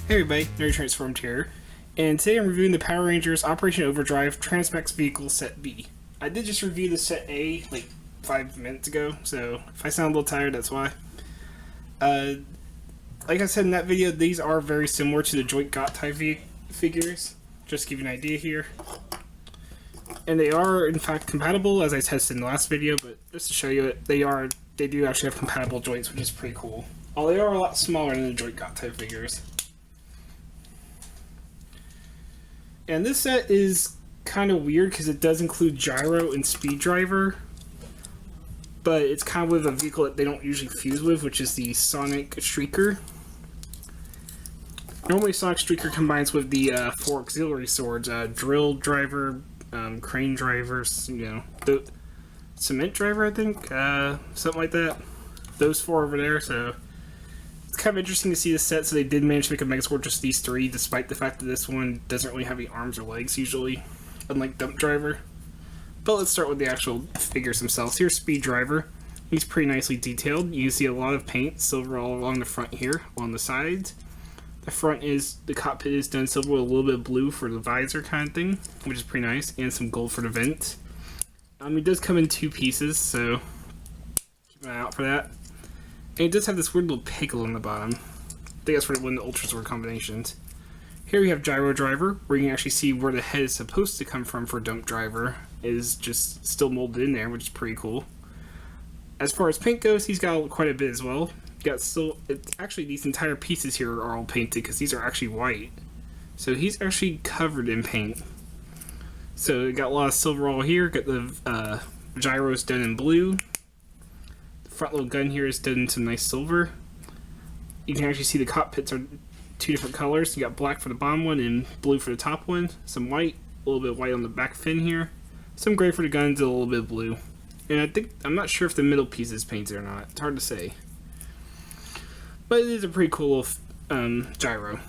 Hey everybody, Nerd Transformed here, and today I'm reviewing the Power Rangers Operation Overdrive TransMax Vehicle Set B. I did just review the Set A like 5 minutes ago, so if I sound a little tired, that's why. Like I said in that video, these are very similar to the Joint Got type figures, just to give you an idea here. And they are in fact compatible, as I tested in the last video, but just to show you it, they do actually have compatible joints, which is pretty cool. Although they are a lot smaller than the Joint Got type figures. And this set is kind of weird because it does include gyro and speed driver, but it's kind of with a vehicle that they don't usually fuse with, which is the Sonic Streaker. Normally Sonic Streaker combines with the 4 auxiliary swords, drill driver, crane drivers, the cement driver, I think, something like that. Those 4 over there, so it's kind of interesting to see this set. So they did manage to make a Megazord just these 3, despite the fact that this one doesn't really have any arms or legs usually, unlike Dump Driver. But let's start with the actual figures themselves. Here's Speed Driver. He's pretty nicely detailed. You can see a lot of paint, silver all along the front here, along the sides. The cockpit is done silver with a little bit of blue for the visor kind of thing, which is pretty nice, and some gold for the vent. It does come in 2 pieces, so keep an eye out for that. And it does have this weird little pickle on the bottom. I think that's for one of the Ultra Sword combinations. Here we have Gyro Driver, where you can actually see where the head is supposed to come from for Dump Driver. It is just still molded in there, which is pretty cool. As far as paint goes, he's got quite a bit as well. Actually, these entire pieces here are all painted because these are actually white. So he's actually covered in paint. So we got a lot of silver all here. Got the gyros done in blue. Front little gun here is done in some nice silver. You can actually see the cockpits are 2 different colors. You got black for the bottom one and blue for the top one. Some white, a little bit of white on the back fin here. Some gray for the guns and a little bit of blue. And I'm not sure if the middle piece is painted or not. It's hard to say. But it is a pretty cool gyro.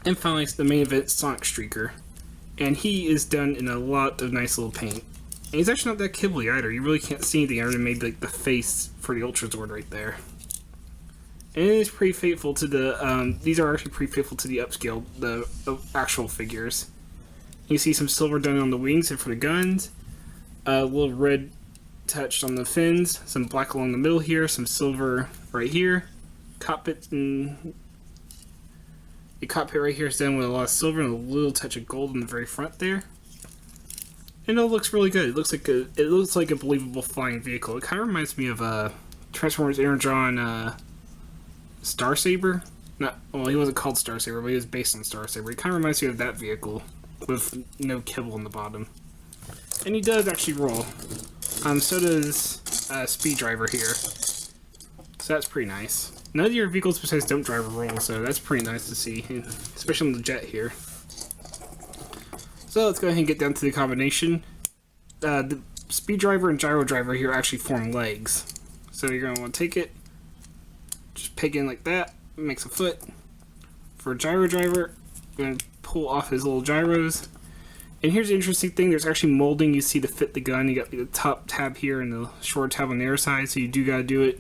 And finally, the main event, Sonic Streaker. And he is done in a lot of nice little paint. And he's actually not that kibbly either. You really can't see anything other than maybe like the face for the Ultra Sword right there. And it is pretty faithful to the, these are actually pretty faithful to the upscale, the actual figures. You see some silver done on the wings and for the guns. A little red touched on the fins. Some black along the middle here. Some silver right here. Cockpit and the cockpit right here is done with a lot of silver and a little touch of gold in the very front there. And it looks really good. It looks like a believable flying vehicle. It kind of reminds me of Transformers Energon Star Saber. Well, he wasn't called Star Saber, but he was based on Star Saber. It kind of reminds me of that vehicle with no kibble on the bottom. And he does actually roll. So does Speed Driver here. So that's pretty nice. None of your vehicles besides Dump Driver roll, so that's pretty nice to see, especially on the jet here. So let's go ahead and get down to the combination. The Speed Driver and Gyro Driver here actually form legs. So you're going to want to take it, just peg in like that, makes a foot. For Gyro Driver, I'm going to pull off his little gyros. And here's the interesting thing, there's actually molding you see to fit the gun. You got the top tab here and the short tab on the other side, so you do got to do it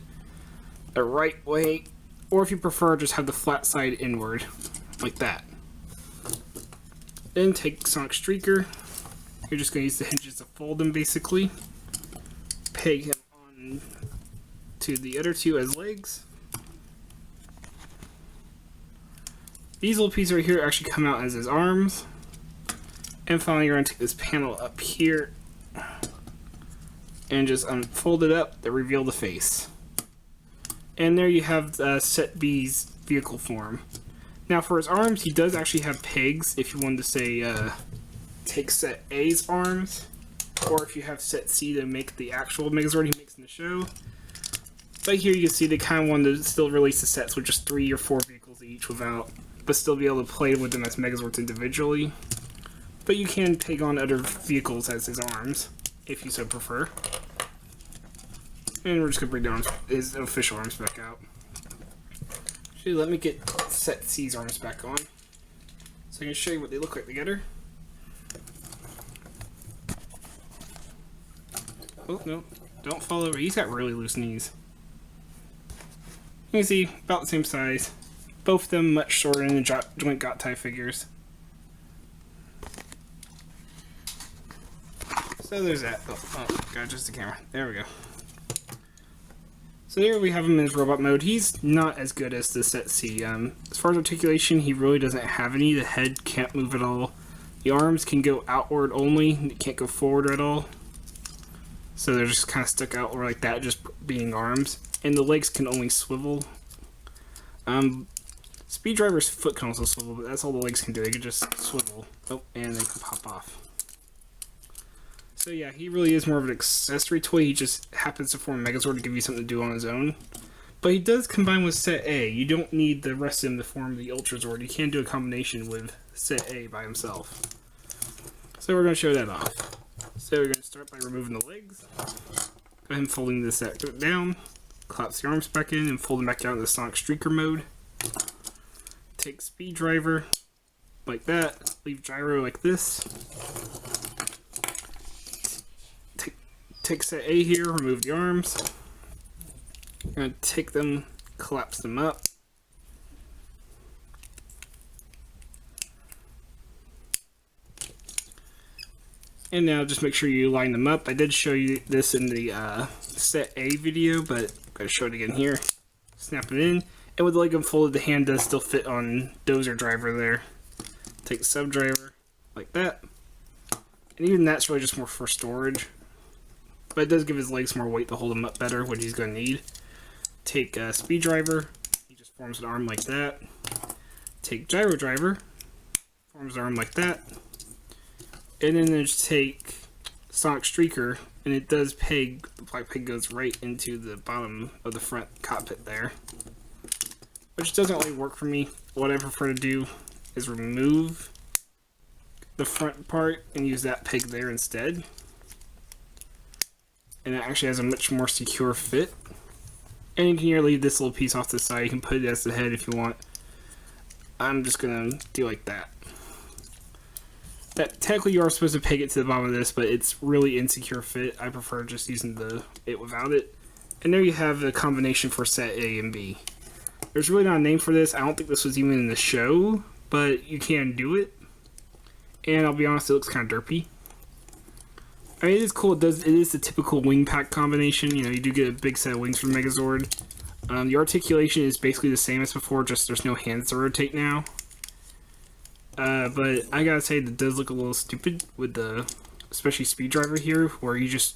the right way. Or if you prefer, just have the flat side inward, like that. Then take Sonic Streaker. You're just going to use the hinges to fold them basically. Peg him on to the other 2 as legs. These little pieces right here actually come out as his arms. And finally, you're going to take this panel up here and just unfold it up to reveal the face. And there you have Set B's vehicle form. Now for his arms, he does actually have pegs, if you wanted to say, take Set A's arms, or if you have Set C to make the actual Megazord he makes in the show. But here you can see they kind of wanted to still release the sets with just 3 or 4 vehicles each but still be able to play with them as Megazords individually. But you can peg on other vehicles as his arms, if you so prefer. And we're just going to bring his official arms back out. Actually, let me get Set C's arms back on, so I can show you what they look like together. Oh, no. Don't fall over. He's got really loose knees. You can see, about the same size. both of them much shorter than the joint got tie figures. So there's that. Oh, got just the camera. There we go. So there we have him in his robot mode. He's not as good as the Set C. As far as articulation, he really doesn't have any. The head can't move at all. The arms can go outward only. They can't go forward at all. So they're just kind of stuck outward like that, just being arms. And the legs can only swivel. Speed Driver's foot can also swivel, but that's all the legs can do. They can just swivel. Oh, and they can pop off. So yeah, he really is more of an accessory toy. He just happens to form a Megazord to give you something to do on his own. But he does combine with Set A. You don't need the rest of him to form the Ultrazord. You can do a combination with Set A by himself. So we're going to show that off. So we're going to start by removing the legs. Go ahead and folding this set down. Collapse the arms back in and fold them back out into Sonic Streaker mode. Take Speed Driver like that. Leave Gyro like this. Take Set A here, remove the arms. I'm going to take them, collapse them up. And now just make sure you line them up. I did show you this in the Set A video, but I'm going to show it again here. Snap it in. And with the leg unfolded, the hand does still fit on Dozer Driver there. Take the Sub Driver like that. And even that's really just more for storage. But it does give his legs more weight to hold him up better, which he's going to need. Take Speed Driver. He just forms an arm like that. Take Gyro Driver. Forms an arm like that. And then just take Sonic Streaker. And it does peg. The black peg goes right into the bottom of the front cockpit there. Which doesn't really work for me. What I prefer to do is remove the front part and use that peg there instead. And it actually has a much more secure fit. And you can here leave this little piece off the side. You can put it as the head if you want. I'm just going to do like that. That technically you are supposed to peg it to the bottom of this, but it's really insecure fit. I prefer just using it without it. And there you have the combination for Set A and B. There's really not a name for this. I don't think this was even in the show, but you can do it. And I'll be honest, it looks kind of derpy. I mean, it is cool. It is the typical wing pack combination. You know, you do get a big set of wings from Megazord. The articulation is basically the same as before, just there's no hands to rotate now. But I gotta say, that does look a little stupid with the, especially Speed Driver here, where you just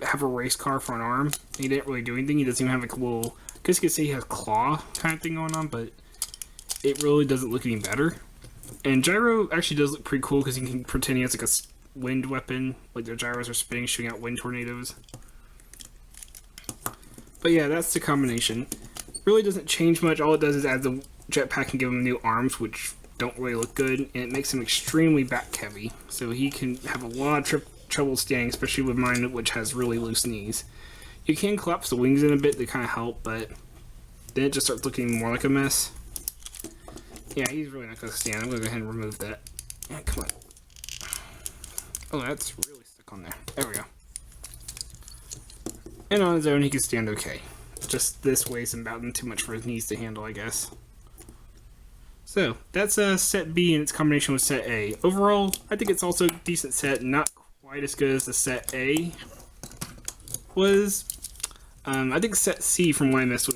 have a race car for an arm. He didn't really do anything. He doesn't even have like a little, I guess you could say he has claw kind of thing going on, but it really doesn't look any better. And Gyro actually does look pretty cool because he can pretend he has like a wind weapon, like their gyros are spinning, shooting out wind tornadoes. But yeah, that's the combination. Really doesn't change much. All it does is add the jetpack and give him new arms, which don't really look good, and it makes him extremely back heavy. So he can have a lot of trouble standing, especially with mine, which has really loose knees. You can collapse the wings in a bit to kind of help, but then it just starts looking more like a mess. Yeah, he's really not going to stand. I'm going to go ahead and remove that. Yeah, come on. Oh, that's really stuck on there. There we go. And on his own, he can stand okay. Just this weighs him about too much for his knees to handle, I guess. So, that's Set B and its combination with Set A. Overall, I think it's also a decent set. Not quite as good as the Set A was. I think Set C, from what I messed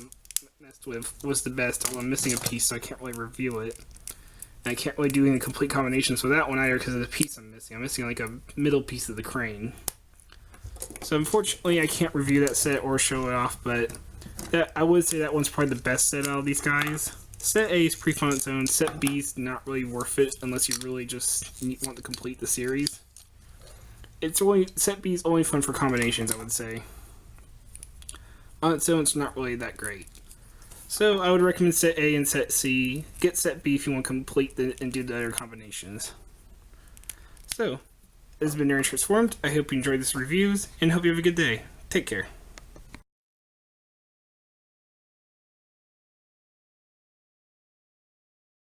with, was the best. Although I'm missing a piece, so I can't really review it. I can't really do any complete combinations with that one either because of the piece I'm missing. I'm missing like a middle piece of the crane. So unfortunately I can't review that set or show it off, but I would say that one's probably the best set out of these guys. Set A is pretty fun on its own. Set B is not really worth it unless you really just want to complete the series. Set B is only fun for combinations, I would say. On its own, it's not really that great. So I would recommend Set A and Set C. Get Set B if you want to complete and do the other combinations. So, this has been Nerd Transformed. I hope you enjoyed this reviews, and hope you have a good day. Take care.